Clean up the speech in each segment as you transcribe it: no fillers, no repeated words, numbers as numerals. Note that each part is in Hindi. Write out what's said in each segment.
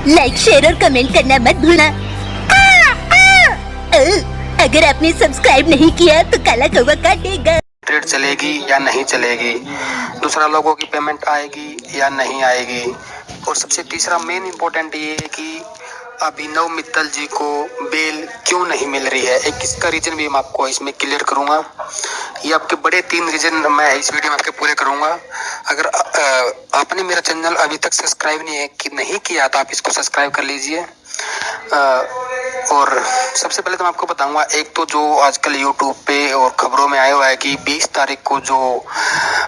लाइक, शेयर और कमेंट करना मत भूलना। अगर आपने सब्सक्राइब नहीं किया तो काला कौवा काटेगा। ट्रेड चलेगी या नहीं चलेगी, दूसरा लोगों की पेमेंट आएगी या नहीं आएगी, और सबसे तीसरा मेन इम्पोर्टेंट ये है कि अभिनव मित्तल जी को बेल क्यों नहीं मिल रही है। एक इसका रीजन भी मैं आपको इसमें क्लियर करूंगा। ये आपके बड़े 3 रीजन मैं इस वीडियो में आपके पूरे करूंगा। अगर आपने मेरा चैनल अभी तक सब्सक्राइब नहीं किया तो आप इसको सब्सक्राइब कर लीजिए। और सबसे पहले तो मैं आपको बताऊंगा, एक तो जो आजकल यूट्यूब पे और खबरों में आया हुआ है कि 20 तारीख को जो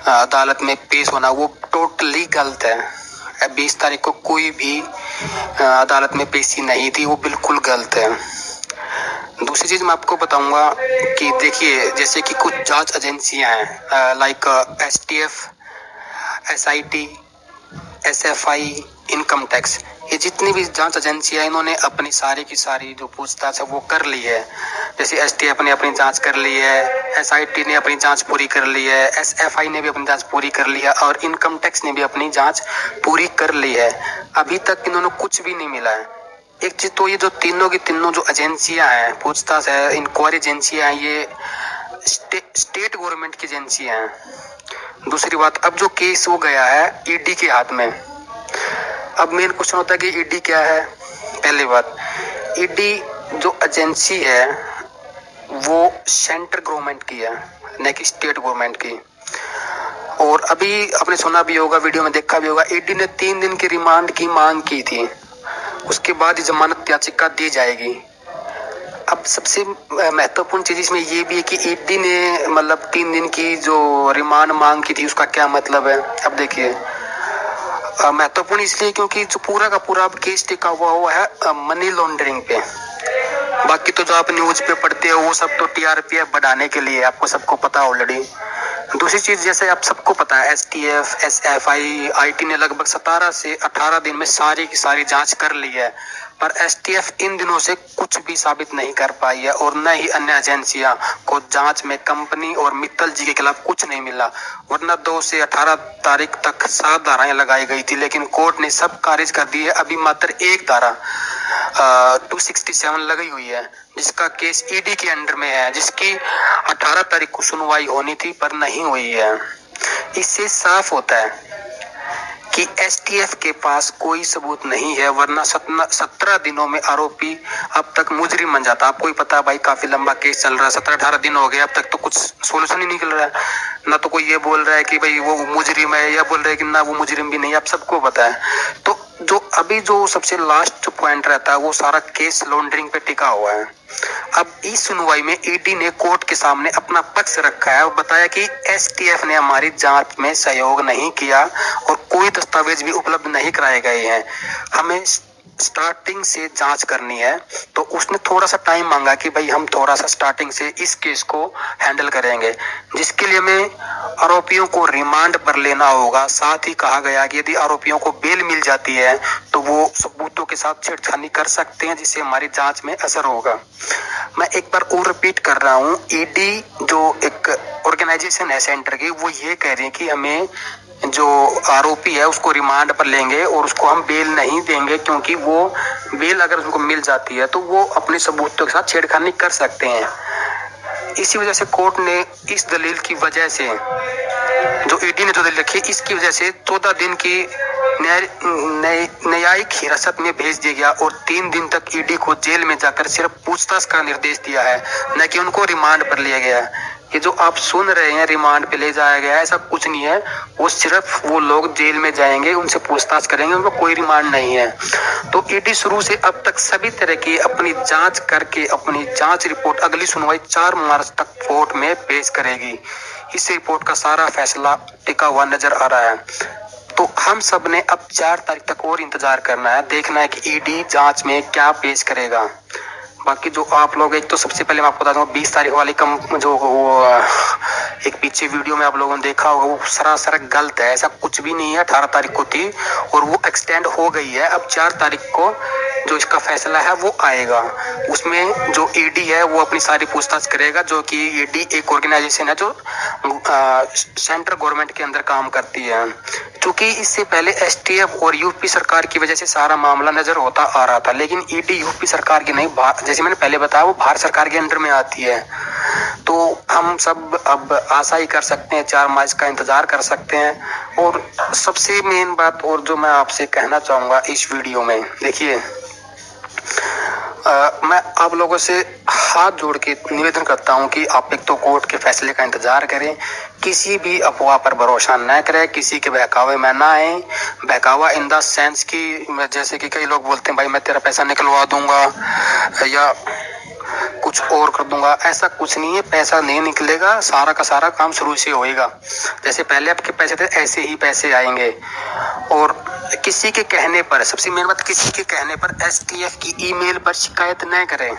अदालत में पेश होना वो टोटली गलत है। 20 तारीख को कोई भी अदालत में पेशी नहीं थी, वो बिल्कुल गलत है। दूसरी चीज मैं आपको बताऊंगा कि देखिए, जैसे कि कुछ जांच एजेंसियां हैं like STF, SIT, SFI, income tax, ये जितनी भी जांच एजेंसियां इन्होंने अपनी सारी की सारी जो पूछताछ है वो कर ली है। जैसे STF ने अपनी जांच कर ली है, SIT ने अपनी जांच पूरी कर ली है, SFI ने भी अपनी जांच पूरी कर ली है और इनकम टैक्स ने भी अपनी जांच पूरी कर ली है। अभी तक इन्होंने कुछ भी नहीं मिला है। एक चीज तो ये जो तीनों की तीनों जो एजेंसियां हैं, पूछताछ है, इंक्वायरी एजेंसियां हैं, ये स्टेट गवर्नमेंट की एजेंसियां हैं। दूसरी बात, अब जो केस हो गया है ED के हाथ में। अब मेन क्वेश्चन होता है कि ED क्या है। पहली बात, ED जो एजेंसी है वो सेंट्रल गवर्नमेंट की है, न कि स्टेट गवर्नमेंट की। और अभी आपने सुना भी होगा, वीडियो में देखा भी होगा, ED ने 3 दिन की रिमांड की मांग की थी। उसके बाद जमानत याचिका दी जाएगी। अब सबसे महत्वपूर्ण चीज इसमें ये भी है कि ED ने मतलब 3 दिन की जो रिमांड मांग की थी उसका क्या मतलब है। अब देखिए, महत्वपूर्ण इसलिए क्योंकि जो पूरा का पूरा अब केस टिका हुआ है मनी लॉन्ड्रिंग पे। बाकी तो जो आप न्यूज पे पढ़ते हो वो सब तो TRP बढ़ाने के लिए, आपको सबको पता ऑलरेडी। दूसरी चीज, जैसे आप सबको पता है STF, SFI, IT ने लगभग 17 से 18 दिन में सारी की सारी जांच कर ली है, पर STF इन दिनों से कुछ भी साबित नहीं कर पाई है और न ही अन्य एजेंसियां को जांच में कंपनी और मित्तल जी के खिलाफ कुछ नहीं मिला। वरना 2 से 18 तारीख तक 7 धाराएं लगाई गई थी, लेकिन कोर्ट ने सब खारिज कर दी है। अभी मात्र एक धारा 267 लगी हुई है, जिसका केस ED के अंडर में है, जिसकी 18 तारीख को सुनवाई होनी थी पर नहीं हुई है। इससे साफ होता है कि STF के पास कोई सबूत नहीं है, वरना 17 दिनों में आरोपी अब तक मुजरिम बन जाता। आपको ही पता है भाई, काफी लंबा केस चल रहा है, 17-18 दिन हो गए, अब तक तो कुछ सोल्यूशन ही निकल रहा है। ना तो कोई ये बोल रहा है कि भाई वो मुजरिम है, या बोल रहे हैं कि ना वो मुजरिम भी नहीं, आप सबको पता है। तो जो अभी जो सबसे लास्ट जो पॉइंट रहता है वो सारा केस लॉन्ड्रिंग पे टिका हुआ है। अब इस सुनवाई में ED ने कोर्ट के सामने अपना पक्ष रखा है और बताया कि STF ने हमारी जांच में सहयोग नहीं किया और कोई दस्तावेज भी उपलब्ध नहीं कराए गए हैं, हमें स्टार्टिंग से जांच करनी है। तो उसने थोड़ा सा टाइम मांगा कि भाई हम थोड़ा सा स्टार्टिंग से इस केस को हैंडल करेंगे, जिसके लिए हमें आरोपियों को रिमांड पर लेना होगा। साथ ही कहा गया कि यदि आरोपियों को बेल मिल जाती है तो वो सबूतों के साथ छेड़छाड़ी कर सकते हैं, जिससे हमारी जांच में असर होगा। मैं एक बार और रिपीट कर रहा हूँ, ED जो एक ऑर्गेनाइजेशन है सेंटर की, वो ये कह रही है कि हमें जो आरोपी है उसको रिमांड पर लेंगे और उसको हम बेल नहीं देंगे, क्योंकि वो बेल अगर उनको मिल जाती है तो वो अपने सबूतों के साथ छेड़खानी कर सकते हैं। इसी वजह से कोर्ट ने इस दलील की वजह से, जो ED ने जो दलील रखी, इसकी वजह से 14 दिन की न्यायिक हिरासत में भेज दिया गया और 3 दिन तक ED को जेल में जाकर सिर्फ पूछताछ का निर्देश दिया है, न कि उनको रिमांड पर लिया गया। ये जो आप सुन रहे हैं रिमांड पे ले जाया गया है, ऐसा कुछ नहीं है। वो सिर्फ वो लोग जेल में जाएंगे, उनसे पूछताछ करेंगे, उनको कोई रिमांड नहीं है। तो ED शुरू से अब तक सभी तरह की अपनी जांच करके अपनी जांच रिपोर्ट अगली सुनवाई 4 मार्च तक कोर्ट में पेश करेगी। इस रिपोर्ट का सारा फैसला टिका हुआ नजर आ रहा है। तो हम सब ने अब 4 तारीख तक और इंतजार करना है, देखना है कि ED जांच में क्या पेश करेगा। बाकी जो आप लोग, एक तो सबसे पहले मैं आपको बता दूं, 20 तारीख वाली जो वो एक पीछे वीडियो में आप लोगों ने देखा होगा, वो सरासर गलत है, ऐसा कुछ भी नहीं है। 18 तारीख को थी और वो एक्सटेंड हो गई है। अब 4 तारीख को जो इसका फैसला है वो आएगा। उसमें जो ED है वो अपनी सारी पूछताछ करेगा, जो कि ED एक ऑर्गेनाइजेशन है जो सेंट्रल गवर्नमेंट के अंदर काम करती है। क्योंकि इससे पहले एसटीएफ और यूपी सरकार की वजह से सारा मामला नजर होता आ रहा था, लेकिन ईडी यूपी सरकार की नहीं, जैसे मैंने पहले बताया वो भारत सरकार के अंडर में आती है। तो हम सब अब आशा ही कर सकते हैं, 4 मार्च का इंतजार कर सकते हैं। और सबसे मेन बात और जो मैं आपसे कहना चाहूंगा इस वीडियो में, देखिए मैं आप लोगों से हाथ जोड़ के निवेदन करता हूं कि आप एक तो कोर्ट के फैसले का इंतजार करें, किसी भी अफवाह पर भरोसा न करें, किसी के बहकावे में ना आए। बहकावा इन द सेंस की, जैसे कि कई लोग बोलते हैं भाई मैं तेरा पैसा निकलवा दूंगा या कुछ और कर दूंगा, ऐसा कुछ नहीं है। पैसा नहीं निकलेगा, सारा का सारा काम शुरू से होएगा। जैसे पहले आपके पैसे थे ऐसे ही पैसे आएंगे। और किसी के कहने पर, सबसे मेन बात, किसी के कहने पर एसटीएफ की ईमेल पर शिकायत न करें।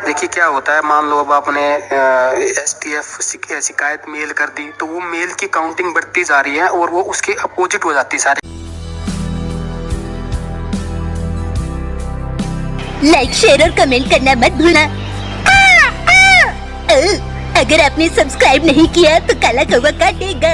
देखिए क्या होता है, मान लो अब आपने एसटीएफ शिकायत मेल कर दी तो वो मेल की काउंटिंग बढ़ती जा रही है और वो उसके अपोजिट हो जाती है सारी। लाइक, शेयर और कमेंट करना मत भूलना। अगर आपने सब्सक्राइब नहीं किया तो काला कौवा काटेगा।